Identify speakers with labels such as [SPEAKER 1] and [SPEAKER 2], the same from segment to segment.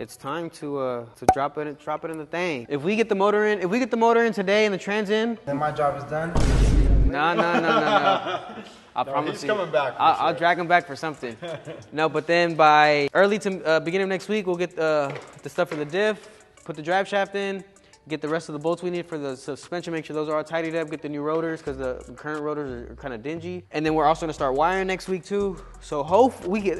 [SPEAKER 1] It's time to drop it in the thing. If we get the motor in today and the trans in,
[SPEAKER 2] then my job is done.
[SPEAKER 1] No. I promise
[SPEAKER 3] he's
[SPEAKER 1] you.
[SPEAKER 3] coming back.
[SPEAKER 1] I'll drag him back for something. No, but then by early to beginning of next week, we'll get the stuff for the diff, put the drive shaft in, get the rest of the bolts we need for the suspension, make sure those are all tidied up, get the new rotors because the current rotors are kind of dingy. And then we're also gonna start wiring next week too. So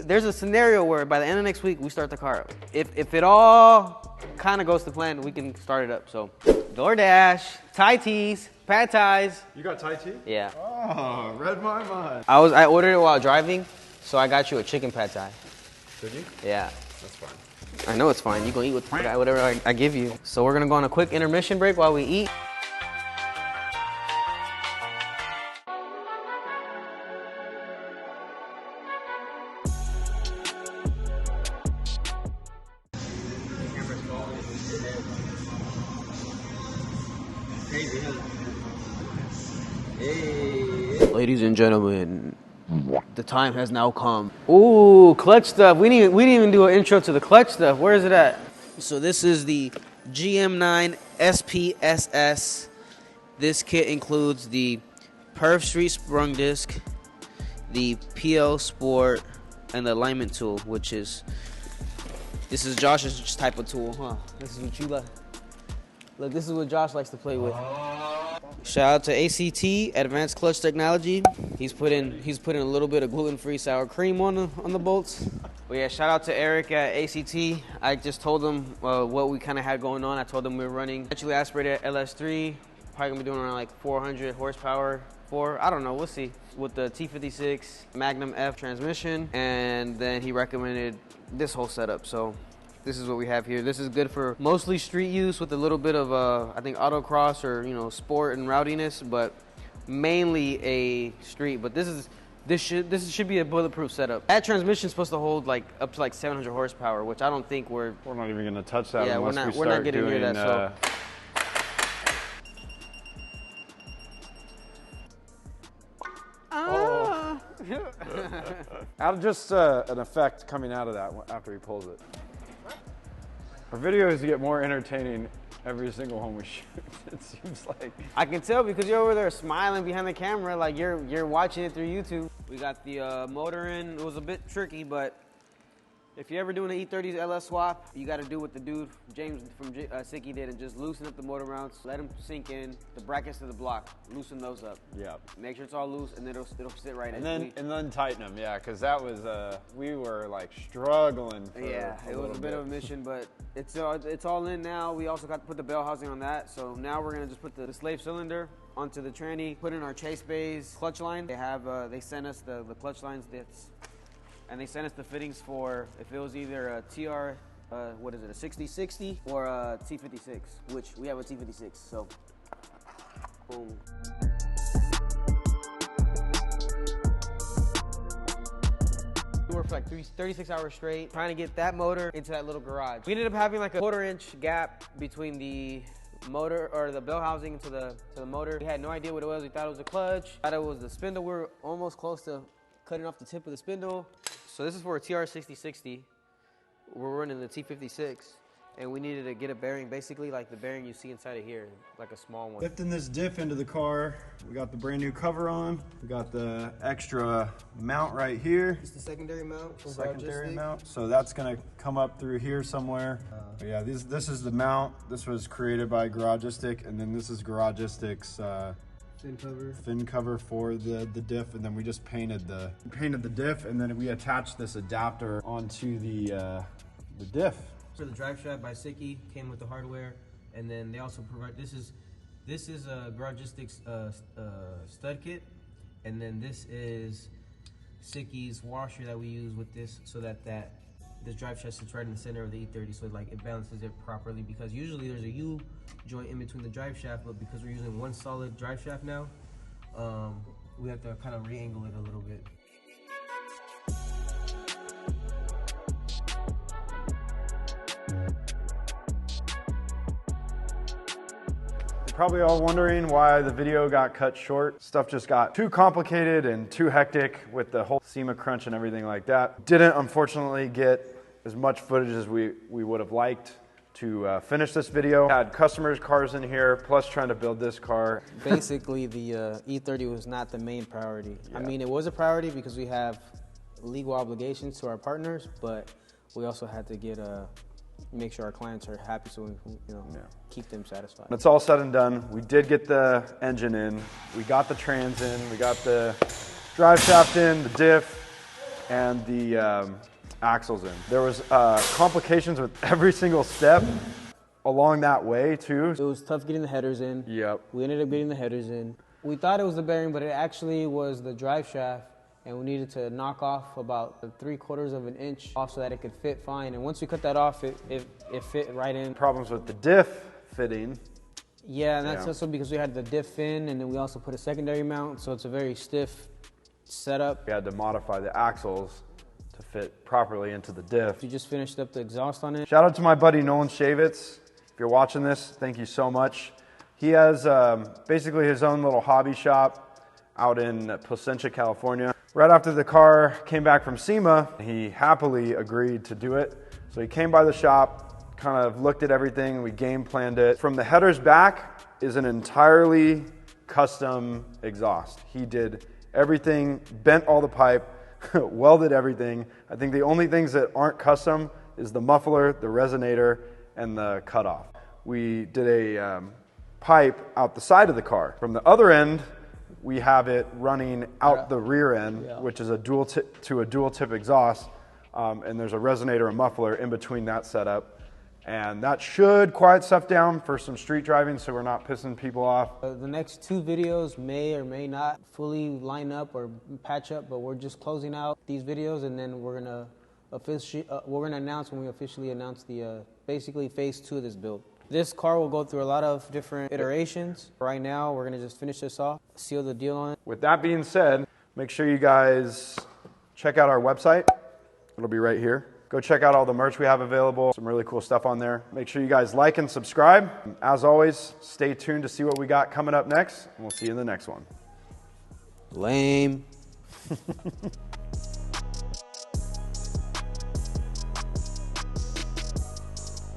[SPEAKER 1] there's a scenario where by the end of next week, we start the car up. If it all kind of goes to plan, we can start it up. So DoorDash, Thai teas, pad thais.
[SPEAKER 3] You got Thai tea?
[SPEAKER 1] Yeah.
[SPEAKER 3] Oh, read my mind.
[SPEAKER 1] I ordered it while driving, so I got you a chicken pad thai.
[SPEAKER 3] Did you?
[SPEAKER 1] Yeah.
[SPEAKER 3] That's fine.
[SPEAKER 1] I know it's fine. You gonna eat whatever I give you. So we're gonna go on a quick intermission break while we eat. Ladies and gentlemen, the time has now come. Ooh, clutch stuff. We didn't even do an intro to the clutch stuff. Where is it at? So this is the GM9 SPSS. This kit includes the Perf Street sprung disc, the PL Sport, and the alignment tool, this is Josh's type of tool, huh? This is what you like. Look, this is what Josh likes to play with. Shout out to ACT, Advanced Clutch Technology. He's put in a little bit of gluten-free sour cream on the bolts. But yeah, shout out to Eric at ACT. I just told him what we kind of had going on. I told him we were running naturally aspirated LS3, probably gonna be doing around like 400 horsepower. I don't know, we'll see. With the T56 Magnum F transmission, and then he recommended this whole setup. So this is what we have here. This is good for mostly street use with a little bit of, I think, autocross or, sport and rowdiness, but mainly a street. But this should be a bulletproof setup. That transmission is supposed to hold up to 700 horsepower, which I don't think we're
[SPEAKER 3] not even going to touch that.
[SPEAKER 1] Yeah,
[SPEAKER 3] unless
[SPEAKER 1] we're not getting near that. So.
[SPEAKER 3] Out of just an effect coming out of that after he pulls it. Our videos get more entertaining every single one we shoot, it seems like.
[SPEAKER 1] I can tell because you're over there smiling behind the camera like you're watching it through YouTube. We got the motor in. It was a bit tricky, but if you're ever doing an E30's LS swap, you got to do what the dude James from Sicky did and just loosen up the motor mounts, let them sink in, the brackets to the block, loosen those up.
[SPEAKER 3] Yeah.
[SPEAKER 1] Make sure it's all loose, and then it'll sit right in.
[SPEAKER 3] And then tighten them, yeah, because that was we were struggling.
[SPEAKER 1] Yeah, it was a bit of a mission, but it's all in now. We also got to put the bell housing on that, so now we're gonna just put the slave cylinder onto the tranny, put in our Chase Bays clutch line. They sent us the clutch lines and they sent us the fittings for if it was either a TR, a 6060 or a T56, which we have a T56, so boom. We worked for 36 hours straight trying to get that motor into that little garage. We ended up having a 1/4-inch gap between the motor or the bell housing to the motor. We had no idea what it was. We thought it was a clutch, thought it was the spindle. We were almost close to cutting off the tip of the spindle. So this is for a TR6060. We're running the T56, and we needed to get a bearing, basically like the bearing you see inside of here, like a small one.
[SPEAKER 4] Lifting this diff into the car, we got the brand new cover on. We got the extra mount right here.
[SPEAKER 2] It's the secondary mount.
[SPEAKER 4] Secondary mount. So that's gonna come up through here somewhere. Yeah, this is the mount. This was created by Garagistic, and then this is Garagistic's fin cover for the diff, and then we just painted the diff, and then we attached this adapter onto the diff.
[SPEAKER 1] For the drive shaft by Sicky, came with the hardware, and then they also provide this is Garagistic's stud kit, and then this is Sicky's washer that we use with this, so that this drive shaft sits right in the center of the E30, so it balances it properly, because usually there's a U joint in between the drive shaft, but because we're using one solid drive shaft now, we have to kind of re-angle it a little bit.
[SPEAKER 3] You're probably all wondering why the video got cut short. Stuff just got too complicated and too hectic with the whole SEMA crunch and everything like that. Didn't unfortunately get as much footage as we would have liked to finish this video. Had customers' cars in here, plus trying to build this car.
[SPEAKER 1] Basically, the E30 was not the main priority. I mean, it was a priority because we have legal obligations to our partners, but we also had to make sure our clients are happy, so we keep them satisfied.
[SPEAKER 3] When it's all said and done, we did get the engine in, we got the trans in, we got the drive shaft in, the diff, and the axles in. There was complications with every single step along that way too.
[SPEAKER 1] It was tough getting the headers in.
[SPEAKER 3] Yep.
[SPEAKER 1] We ended up getting the headers in. We thought it was the bearing, but it actually was the drive shaft, and we needed to knock off about 3/4 of an inch off so that it could fit fine. And once we cut that off, it fit right in.
[SPEAKER 3] Problems with the diff fitting.
[SPEAKER 1] Yeah, and that's also because we had the diff fin, and then we also put a secondary mount, so it's a very stiff setup.
[SPEAKER 3] We had to modify the axles to fit properly into the diff.
[SPEAKER 1] We just finished up the exhaust on it.
[SPEAKER 3] Shout out to my buddy Nolan Shavitz. If you're watching this, thank you so much. He has basically his own little hobby shop out in Placentia, California. Right after the car came back from SEMA, he happily agreed to do it. So he came by the shop, kind of looked at everything, we game planned it. From the headers back is an entirely custom exhaust. He did everything, bent all the pipe, welded everything. I think the only things that aren't custom is the muffler, the resonator, and the cutoff. We did a pipe out the side of the car. From the other end, we have it running out the rear end, which is a dual tip exhaust, and there's a resonator and muffler in between that setup. And that should quiet stuff down for some street driving so we're not pissing people off.
[SPEAKER 1] The next 2 videos may or may not fully line up or patch up, but we're just closing out these videos, and then we're gonna announce when we officially announce the basically phase 2 of this build. This car will go through a lot of different iterations. Right now, we're gonna just finish this off, seal the deal on it.
[SPEAKER 3] With that being said, make sure you guys check out our website. It'll be right here. Go check out all the merch we have available. Some really cool stuff on there. Make sure you guys like and subscribe. As always, stay tuned to see what we got coming up next, and we'll see you in the next one.
[SPEAKER 1] Lame.